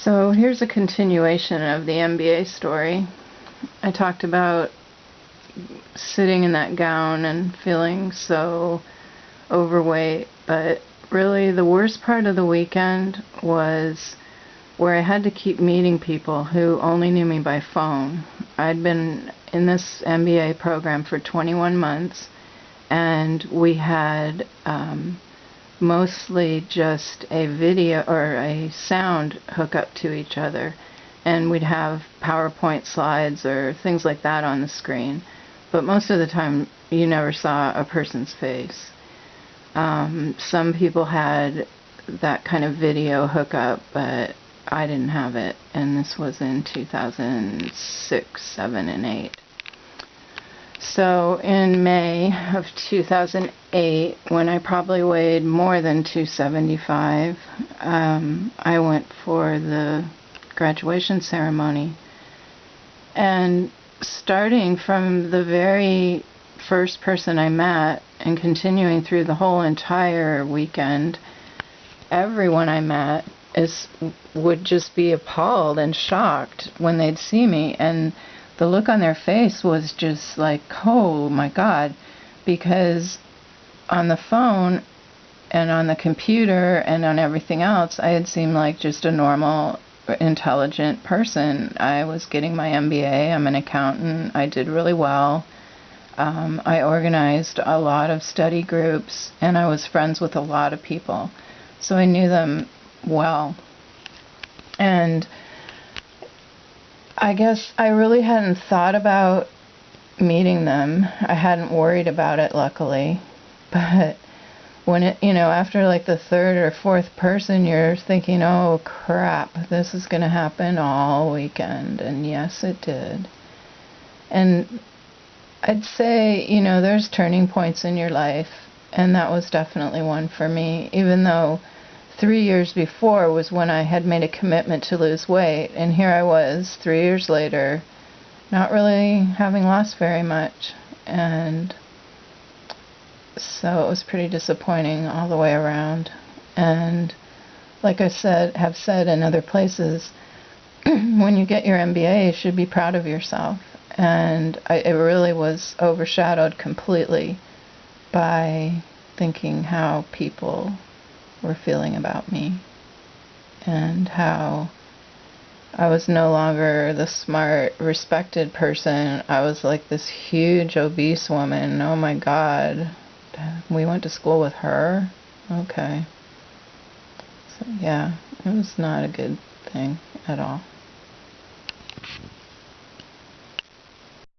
So here's a continuation of the MBA story. I talked about sitting in that gown and feeling so overweight, but really the worst part of the weekend was where I had to keep meeting people who only knew me by phone. I'd been in this MBA program for 21 months, and we had mostly just a video or a sound hook up to each other, and we'd have PowerPoint slides or things like that on the screen, but most of the time you never saw a person's face. Some people had that kind of video hookup, but I didn't have it, and this was in 2006, 7, and 8. So in May of 2008, when I probably weighed more than 275, I went for the graduation ceremony. And starting from the very first person I met and continuing through the whole entire weekend, everyone I met would just be appalled and shocked when they'd see me, and the look on their face was just like, oh my God, because on the phone and on the computer and on everything else, I had seemed like just a normal, intelligent person. I was getting my MBA. I'm an accountant. I did really well. I organized a lot of study groups, and I was friends with a lot of people. So I knew them well. And I guess I really hadn't thought about meeting them. I hadn't worried about it, luckily. But when after like the third or fourth person, you're thinking, oh crap, this is going to happen all weekend. And yes, it did. And I'd say, there's turning points in your life, and that was definitely one for me, even though 3 years before was when I had made a commitment to lose weight, and here I was 3 years later not really having lost very much, and so it was pretty disappointing all the way around. And like I have said in other places, when you get your MBA, you should be proud of yourself, and it really was overshadowed completely by thinking how people were feeling about me, and how I was no longer the smart, respected person. I was like this huge obese woman. Oh my God, we went to school with her? Okay. So yeah, it was not a good thing at all.